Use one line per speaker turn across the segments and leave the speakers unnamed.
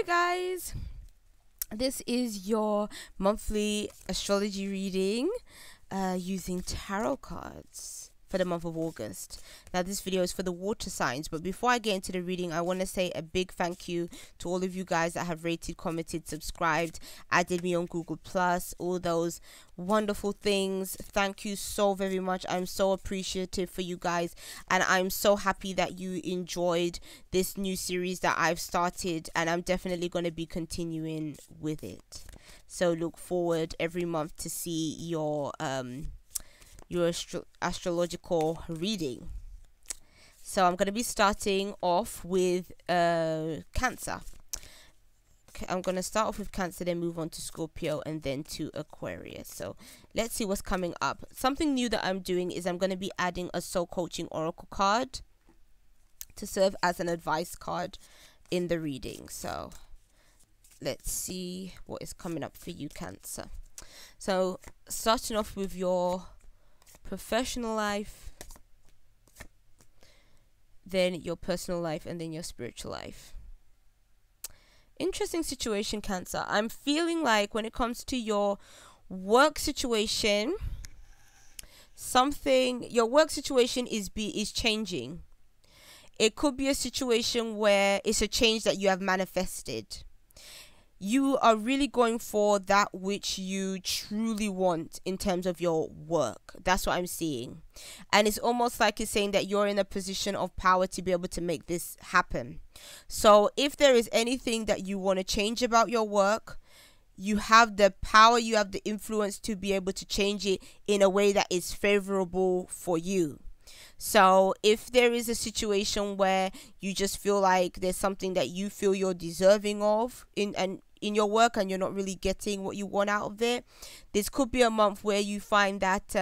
guys, this is your monthly astrology reading using tarot cards for the month of August. Now this video is for the water signs, but before I get into the reading, I want to say a big thank you to all of you guys that have rated, commented, subscribed, added me on Google Plus, all those wonderful things. Thank you so very much. I'm so appreciative for you guys, and I'm so happy that you enjoyed this new series that I've started, and I'm definitely going to be continuing with it. So look forward every month to see your astrological reading. So I'm going to be starting off with Cancer. Okay, I'm going to start off with Cancer, then move on to Scorpio, and then to Aquarius. So let's see what's coming up. Something new that I'm doing is I'm going to be adding a soul coaching oracle card to serve as an advice card in the reading. So let's see what is coming up for you, Cancer. So starting off with your professional life, then your personal life, and then your spiritual life. Interesting situation, Cancer. I'm feeling like when it comes to your work situation, your work situation is changing. It could be a situation where it's a change that you have manifested. You are really going for that which you truly want in terms of your work. That's what I'm seeing. And it's almost like it's saying that you're in a position of power to be able to make this happen. So if there is anything that you want to change about your work, you have the power, you have the influence to be able to change it in a way that is favorable for you. So if there is a situation where you just feel like there's something that you feel you're deserving of in your work and you're not really getting what you want out of it, this could be a month where you find that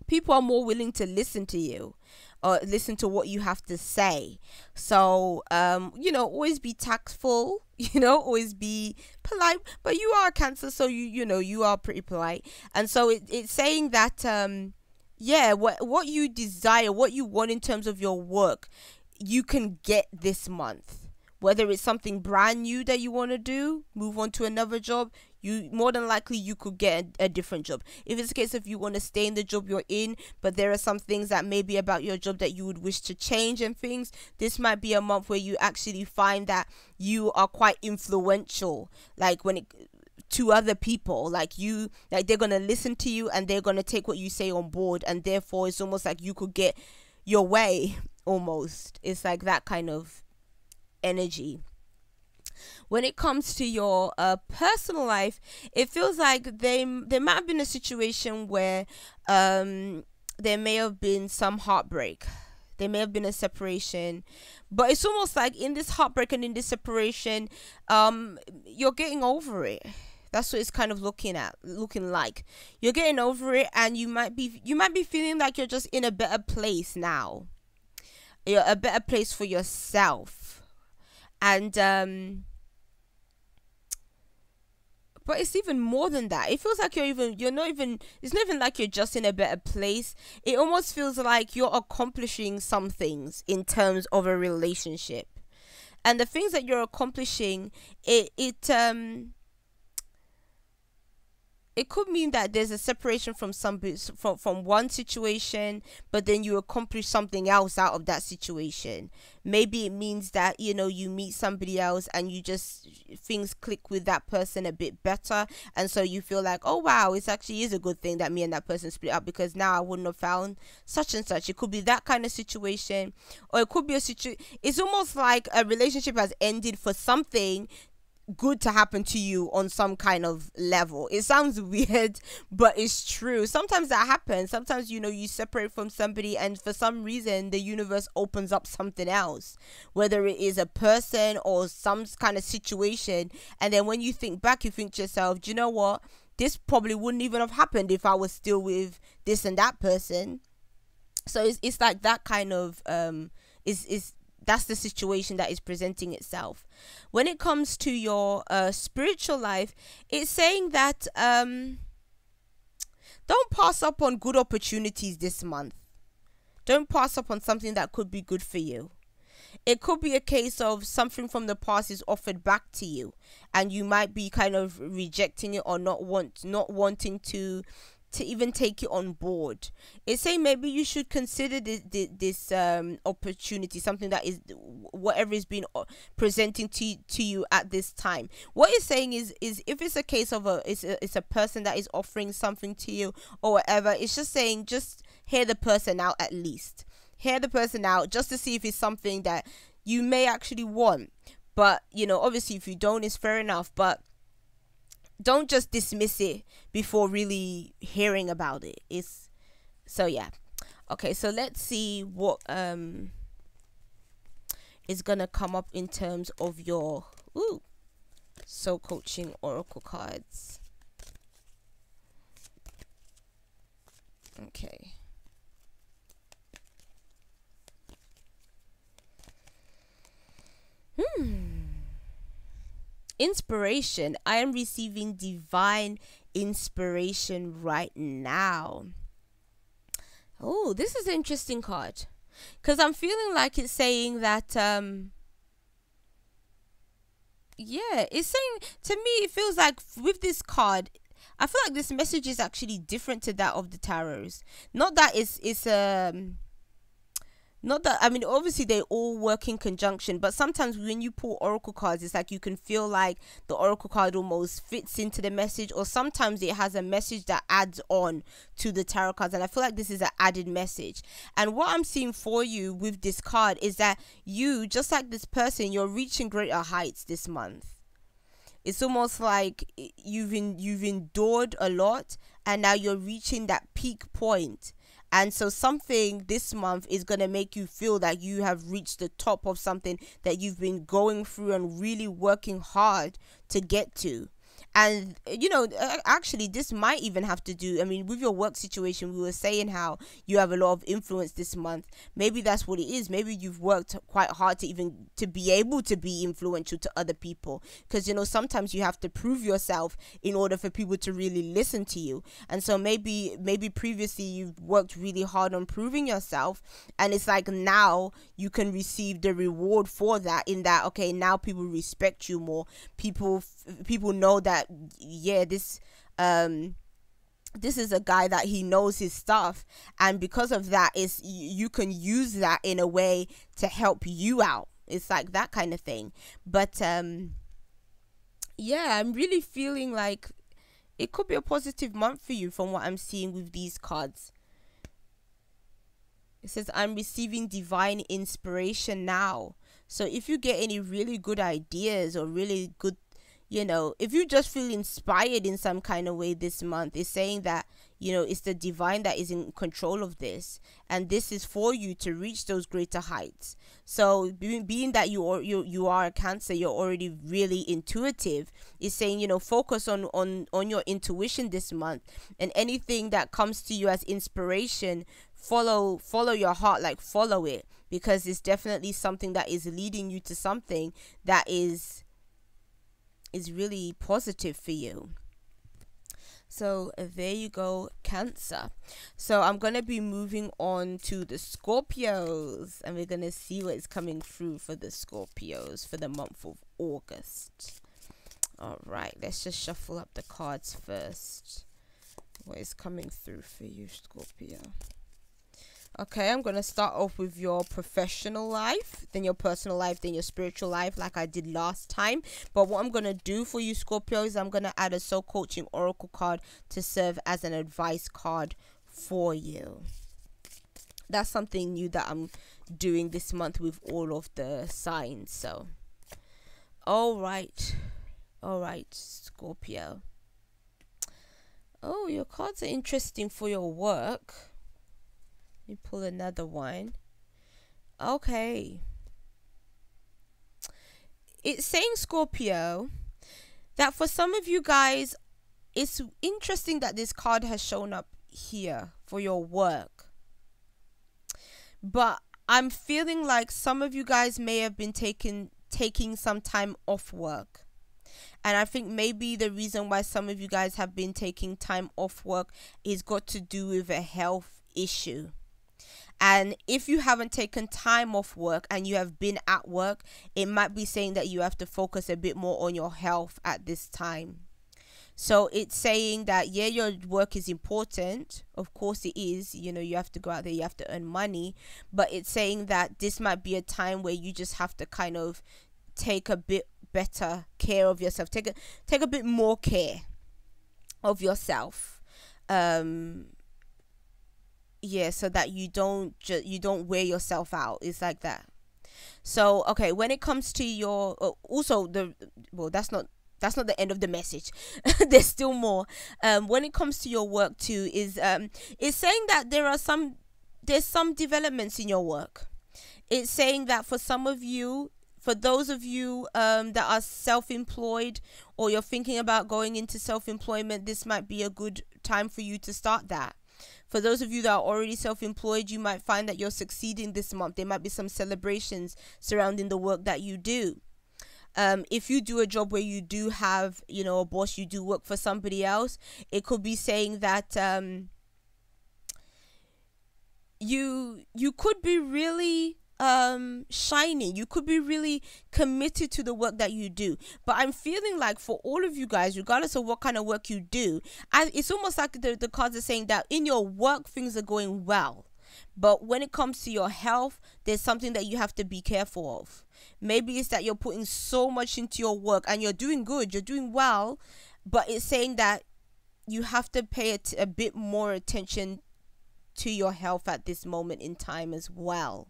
people are more willing to listen to you or listen to what you have to say. So always be tactful, always be polite, but you are a Cancer, so you are pretty polite. And so it's saying that yeah, what you desire, what you want in terms of your work, you can get this month. Whether it's something brand new that you want to do, move on to another job, more than likely you could get a different job. If it's a case of you want to stay in the job you're in, but there are some things that may be about your job that you would wish to change and things, this might be a month where you actually find that you are quite influential, like to other people, like they're gonna listen to you and they're gonna take what you say on board, and therefore it's almost like you could get your way. Almost, it's like that kind of energy. When it comes to your personal life, it feels like there might have been a situation where there may have been some heartbreak. There may have been a separation, but it's almost like in this heartbreak and in this separation, you're getting over it. That's what it's kind of looking like. You're getting over it, and you might be feeling like you're just in a better place now. You're a better place for yourself. And but it's even more than that. It feels like it's not even like you're just in a better place. It almost feels like you're accomplishing some things in terms of a relationship. And the things that you're accomplishing, it could mean that there's a separation from from one situation, but then you accomplish something else out of that situation. Maybe it means that you meet somebody else and things click with that person a bit better, and so you feel like, oh wow, it actually is a good thing that me and that person split up, because now I wouldn't have found such and such. It could be that kind of situation, or it could be it's almost like a relationship has ended for something good to happen to you on some kind of level. It sounds weird, but it's true. Sometimes that happens. Sometimes you separate from somebody, and for some reason the universe opens up something else, whether it is a person or some kind of situation, and then when you think back, you think to yourself, do you know what, this probably wouldn't even have happened if I was still with this and that person. So it's like that kind of that's the situation that is presenting itself. When it comes to your spiritual life, it's saying that don't pass up on good opportunities this month. Don't pass up on something that could be good for you. It could be a case of something from the past is offered back to you, and you might be kind of rejecting it, or not wanting to even take it on board. It's saying maybe you should consider this opportunity, something that is whatever is being presenting to you at this time. What it's saying is if it's a case of it's a person that is offering something to you or whatever, it's just saying just hear the person out. At least hear the person out, just to see if it's something that you may actually want. But obviously if you don't, it's fair enough, but don't just dismiss it before really hearing about it. Yeah. Okay, so let's see what is gonna come up in terms of your soul coaching oracle cards. Okay. Inspiration. I am receiving divine inspiration right now. Oh, this is an interesting card, because I'm feeling like it's saying that yeah, it's saying, to me it feels like with this card, I feel like this message is actually different to that of the tarots. Not that it's not that, I mean, obviously they all work in conjunction, but sometimes when you pull oracle cards, it's like you can feel like the oracle card almost fits into the message, or sometimes it has a message that adds on to the tarot cards, and I feel like this is an added message. And what I'm seeing for you with this card is that you, just like this person, you're reaching greater heights this month. It's almost like you've endured a lot, and now you're reaching that peak point. And so something this month is going to make you feel that you have reached the top of something that you've been going through and really working hard to get to. And actually this might even have to do, I mean, with your work situation. We were saying how you have a lot of influence this month. Maybe that's what it is. Maybe you've worked quite hard to be able to be influential to other people, because sometimes you have to prove yourself in order for people to really listen to you. And so maybe previously you've worked really hard on proving yourself, and it's like now you can receive the reward for that, in that, okay, now people respect you more. People know that, yeah, this is a guy that he knows his stuff, and because of that, you can use that in a way to help you out. It's like that kind of thing. But yeah, I'm really feeling like it could be a positive month for you from what I'm seeing with these cards. It says, I'm receiving divine inspiration now. So if you get any really good ideas, or really good, if you just feel inspired in some kind of way this month, it's saying that, it's the divine that is in control of this, and this is for you to reach those greater heights. So being that you are a Cancer, you're already really intuitive. It's saying, focus on your intuition this month, and anything that comes to you as inspiration, follow your heart, like follow it, because it's definitely something that is leading you to something that is really positive for you. So there you go, Cancer. So I'm going to be moving on to the Scorpios, and we're going to see what is coming through for the Scorpios for the month of August. All right, let's just shuffle up the cards first. What is coming through for you, Scorpio? Okay, I'm going to start off with your professional life, then your personal life, then your spiritual life, like I did last time. But what I'm going to do for you, Scorpio, is I'm going to add a soul coaching oracle card to serve as an advice card for you. That's something new that I'm doing this month with all of the signs. So, all right, Scorpio. Oh, your cards are interesting for your work. Let me pull another one. Okay. It's saying, Scorpio, that for some of you guys, it's interesting that this card has shown up here for your work. But I'm feeling like some of you guys may have been taking some time off work. And I think maybe the reason why some of you guys have been taking time off work is got to do with a health issue. And if you haven't taken time off work and you have been at work, it might be saying that you have to focus a bit more on your health at this time. So it's saying that, yeah, your work is important. Of course it is. You know, you have to go out there, you have to earn money. But it's saying that this might be a time where you just have to kind of take a bit better care of yourself. Take a bit more care of yourself. Yeah, so that you don't wear yourself out. It's like that. So okay, when it comes to your that's not the end of the message. There's still more. When it comes to your work too, is it's saying that there's some developments in your work. It's saying that for those of you that are self-employed, or you're thinking about going into self-employment, this might be a good time for you to start that. For those of you that are already self-employed, you might find that you're succeeding this month. There might be some celebrations surrounding the work that you do. If you do a job where you do have, you know, a boss, you do work for somebody else, it could be saying that you could be really shining. You could be really committed to the work that you do. But I'm feeling like for all of you guys, regardless of what kind of work you do, it's almost like the cards are saying that in your work things are going well. But when it comes to your health, there's something that you have to be careful of. Maybe it's that you're putting so much into your work and you're doing good, you're doing well, but it's saying that you have to pay a bit more attention to your health at this moment in time as well.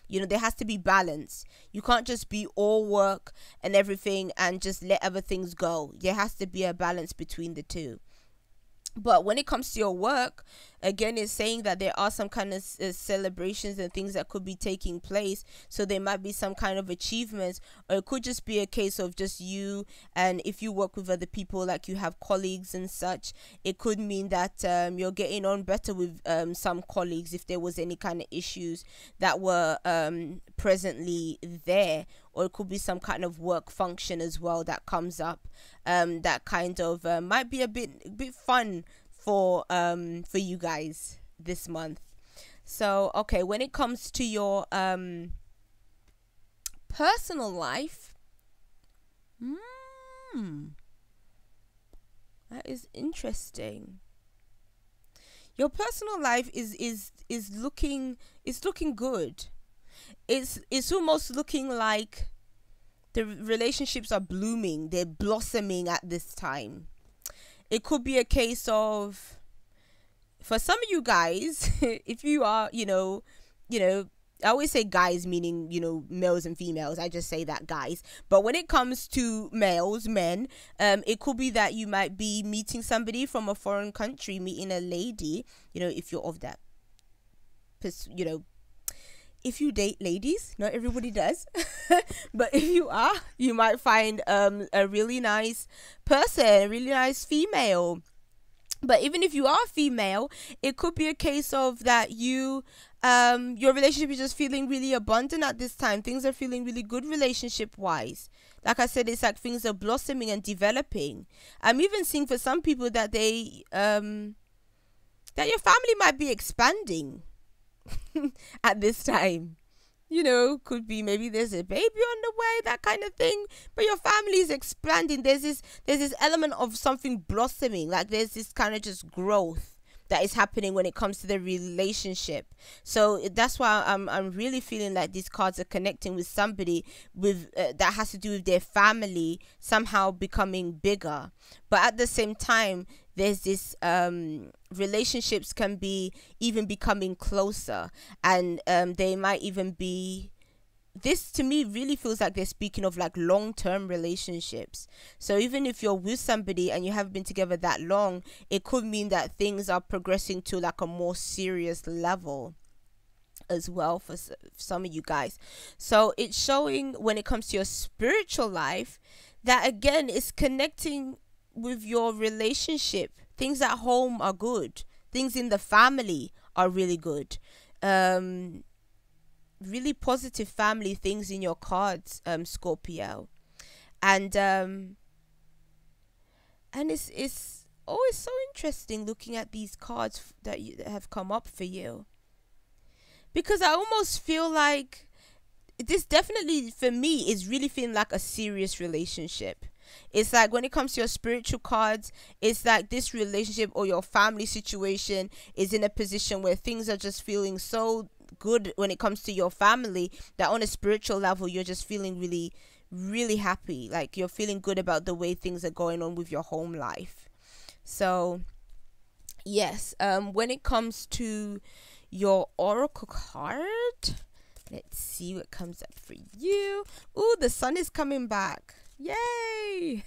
You know, there has to be balance. You can't just be all work and everything and just let other things go. There has to be a balance between the two. But when it comes to your work, again, it's saying that there are some kind of celebrations and things that could be taking place. So there might be some kind of achievements, or it could just be a case of just you. And if you work with other people, like you have colleagues and such, it could mean that you're getting on better with some colleagues if there was any kind of issues that were presently there. Or it could be some kind of work function as well that comes up, that kind of might be a bit fun for you guys this month. So okay, when it comes to your personal life, that is interesting. Your personal life is looking good. It's almost looking like the relationships are blooming, they're blossoming at this time. It could be a case of, for some of you guys, if you are, you know, I always say guys, meaning, you know, males and females. I just say that guys. But when it comes to males, men, it could be that you might be meeting somebody from a foreign country, meeting a lady, you know, if you're of that, you know, if you date ladies, not everybody does, but if you are, you might find a really nice person, a really nice female. But even if you are female, it could be a case of that your relationship is just feeling really abundant at this time. Things are feeling really good relationship wise. Like I said, it's like things are blossoming and developing. I'm even seeing for some people that that your family might be expanding at this time. You know, could be maybe there's a baby on the way, that kind of thing, but your family is expanding. There's this element of something blossoming, like there's this kind of just growth that is happening when it comes to the relationship. So that's why I'm really feeling like these cards are connecting with somebody with that has to do with their family somehow becoming bigger. But at the same time, there's this relationships can be even becoming closer, and they might even be, this to me really feels like they're speaking of like long-term relationships. So even if you're with somebody and you haven't been together that long, it could mean that things are progressing to like a more serious level as well for some of you guys. So it's showing when it comes to your spiritual life that again is connecting with your relationship. Things at home are good. Things in the family are really good. Really positive family things in your cards, Scorpio. And it's always so interesting looking at these cards that have come up for you, because I almost feel like this definitely for me is really feeling like a serious relationship. It's like when it comes to your spiritual cards, it's like this relationship or your family situation is in a position where things are just feeling so good when it comes to your family, that on a spiritual level you're just feeling really, really happy. Like you're feeling good about the way things are going on with your home life. So yes, when it comes to your oracle card, let's see what comes up for you. Ooh, the sun is coming back. Yay!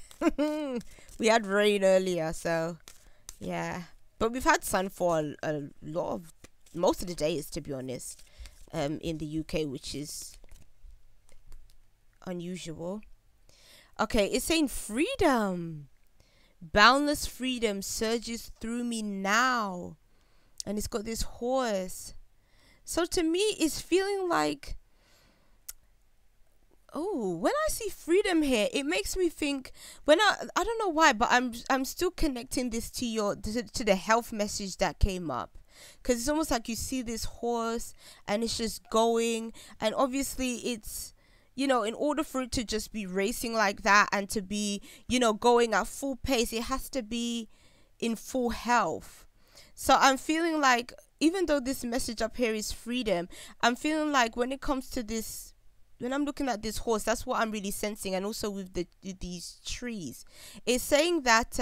We had rain earlier, so yeah. But we've had sun for a lot of, most of the days, to be honest, in the UK, which is unusual. Okay, it's saying freedom. Boundless freedom surges through me now. And it's got this horse. So to me, it's feeling like, oh, when I see freedom here, it makes me think, when I don't know why, but I'm still connecting this to to the health message that came up, because it's almost like you see this horse and it's just going, and obviously it's, in order for it to just be racing like that and to be, going at full pace, it has to be in full health. So I'm feeling like, even though this message up here is freedom, I'm feeling like when it comes to this, when I'm looking at this horse, that's what I'm really sensing. And also with these trees, it's saying that,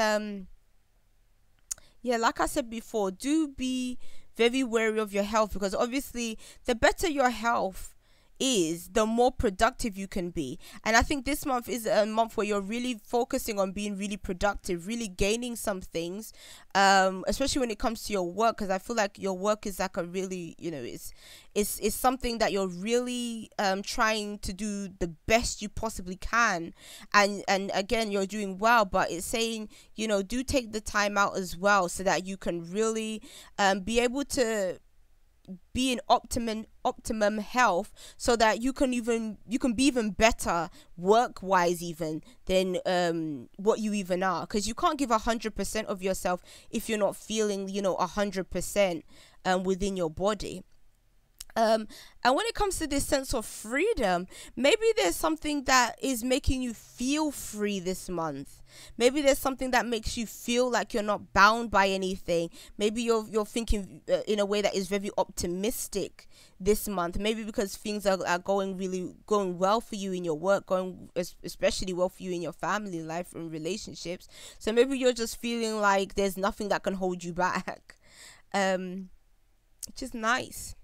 yeah, like I said before, do be very wary of your health, because obviously the better your health is, the more productive you can be. And I think this month is a month where you're really focusing on being really productive, really gaining some things, especially when it comes to your work, because I feel like your work is like a really, it's something that you're really trying to do the best you possibly can, and again, you're doing well. But it's saying, do take the time out as well, so that you can really be able to be in optimum health, so that you can be even better work wise even than what you even are, because you can't give 100% of yourself if you're not feeling 100% within your body. And when it comes to this sense of freedom, maybe there's something that is making you feel free this month. Maybe there's something that makes you feel like you're not bound by anything. Maybe you're thinking in a way that is very optimistic this month. Maybe because things are going well for you in your work, going especially well for you in your family life and relationships. So maybe you're just feeling like there's nothing that can hold you back, which is nice.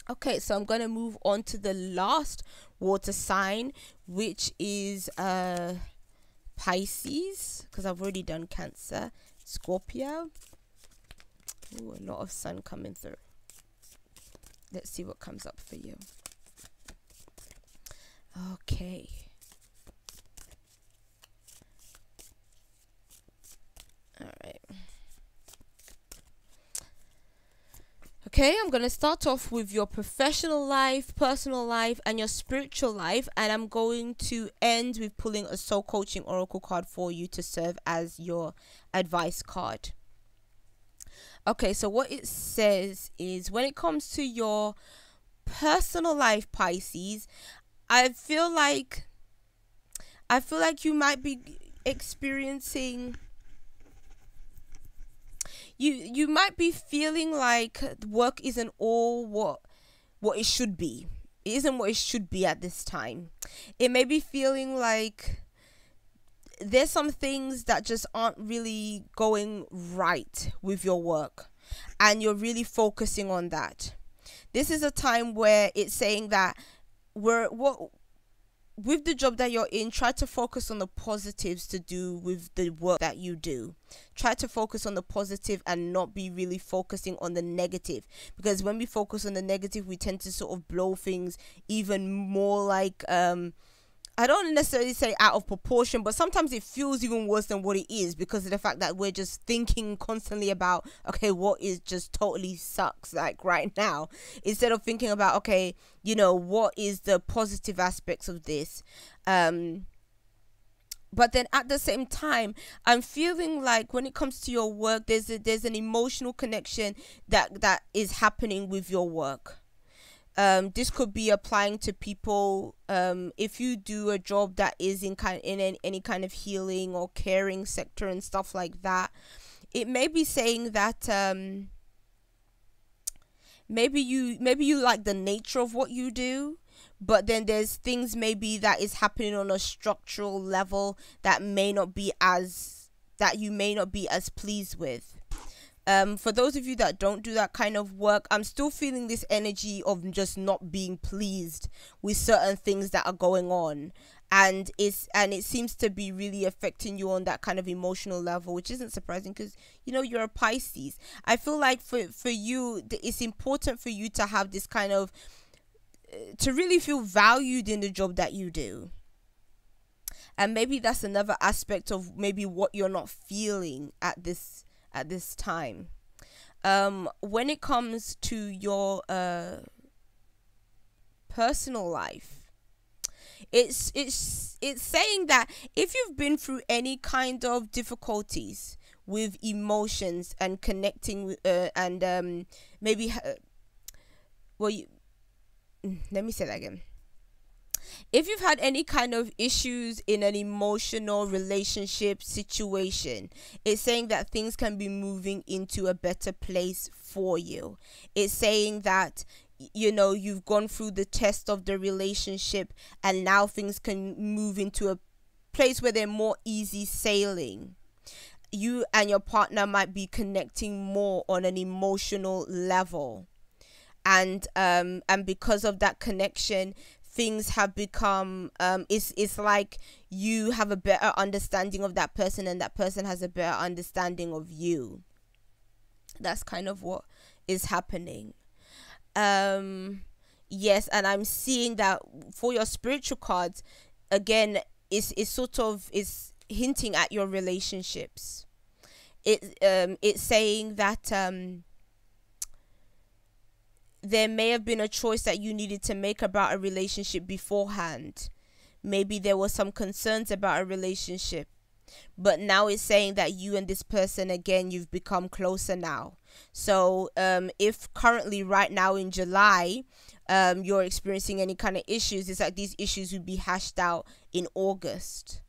Okay, so I'm going to move on to the last water sign, which is Pisces, because I've already done Cancer. Scorpio. Ooh, a lot of sun coming through. Let's see what comes up for you. Okay. All right. Okay, I'm going to start off with your professional life, personal life, and your spiritual life. And I'm going to end with pulling a soul coaching oracle card for you to serve as your advice card. Okay, so what it says is, when it comes to your personal life, Pisces, I feel like you might be experiencing... You might be feeling like work isn't all what it should be. It isn't what it should be at this time. It may be feeling like there's some things that just aren't really going right with your work, and you're really focusing on that. This is a time where it's saying that with the job that you're in, try to focus on the positives to do with the work that you do. Try to focus on the positive and not be really focusing on the negative, because when we focus on the negative, we tend to sort of blow things even more, like I don't necessarily say out of proportion, but sometimes it feels even worse than what it is, because of the fact that we're just thinking constantly about, okay, what is just totally sucks like right now, instead of thinking about, okay, what is the positive aspects of this. But then at the same time, I'm feeling like when it comes to your work, there's an emotional connection that is happening with your work. This could be applying to people, if you do a job that is in any kind of healing or caring sector and stuff like that. It may be saying that maybe you like the nature of what you do, but then there's things maybe that is happening on a structural level that you may not be as pleased with. For those of you that don't do that kind of work, I'm still feeling this energy of just not being pleased with certain things that are going on, and it seems to be really affecting you on that kind of emotional level, which isn't surprising because you're a Pisces. I feel like for you, it's important for you to have this kind of to really feel valued in the job that you do. And maybe that's another aspect of maybe what you're not feeling at this time. When it comes to your personal life, it's saying that if you've been through any kind of difficulties with emotions and connecting with maybe well you, let me say that again. If you've had any kind of issues in an emotional relationship situation, it's saying that things can be moving into a better place for you. It's saying that you've gone through the test of the relationship and now things can move into a place where they're more easy sailing. You and your partner might be connecting more on an emotional level, and because of that connection, things have become it's like you have a better understanding of that person and that person has a better understanding of you. That's kind of what is happening. Yes, and I'm seeing that for your spiritual cards, again, it's hinting at your relationships. It's saying that there may have been a choice that you needed to make about a relationship beforehand. Maybe there were some concerns about a relationship, but now it's saying that you and this person, again, you've become closer now. So if currently right now in July you're experiencing any kind of issues, it's like these issues would be hashed out in August.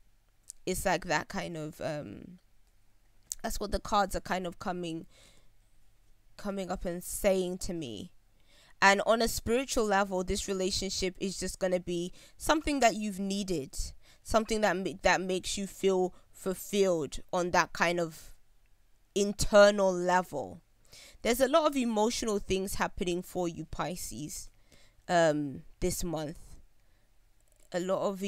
It's like that kind of that's what the cards are kind of coming up and saying to me. And on a spiritual level, this relationship is just going to be something that you've needed, something that makes you feel fulfilled on that kind of internal level. There's a lot of emotional things happening for you, Pisces, this month. A lot of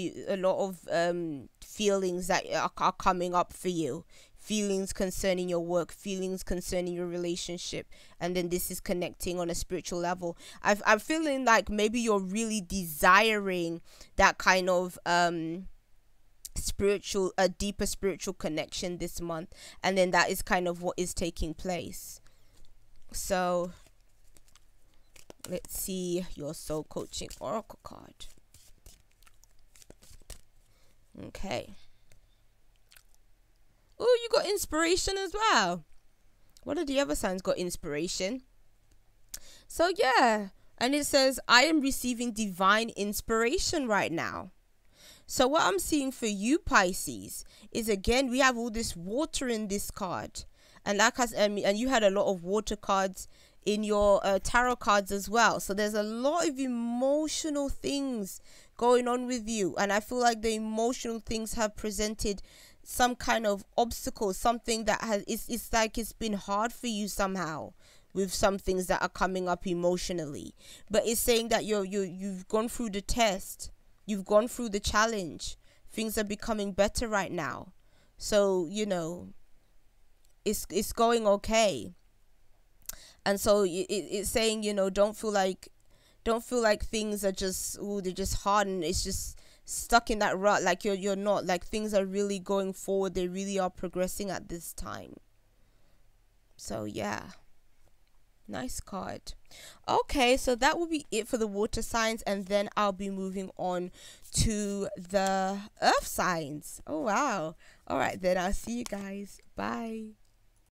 feelings that are coming up for you. Feelings concerning your work, feelings concerning your relationship, and then this is connecting on a spiritual level. I'm feeling like maybe you're really desiring that kind of a deeper spiritual connection this month, and then that is kind of what is taking place. So let's see your soul coaching oracle card. Okay. Oh, you got inspiration as well. What are the other signs got inspiration? So yeah, and it says, I am receiving divine inspiration right now. So what I'm seeing for you, Pisces, is again, we have all this water in this card. And and you had a lot of water cards in your tarot cards as well. So there's a lot of emotional things going on with you. And I feel like the emotional things have presented some kind of obstacle, something that it's like it's been hard for you somehow with some things that are coming up emotionally. But it's saying that you've gone through the test, you've gone through the challenge, things are becoming better right now. So it's going okay. And so it's saying, don't feel like things are just they're just hard and it's just stuck in that rut. Like you're not, like things are really going forward, they really are progressing at this time. So yeah, nice card. Okay, so that will be it for the water signs, and then I'll be moving on to the earth signs. Oh wow. All right, then I'll see you guys. Bye.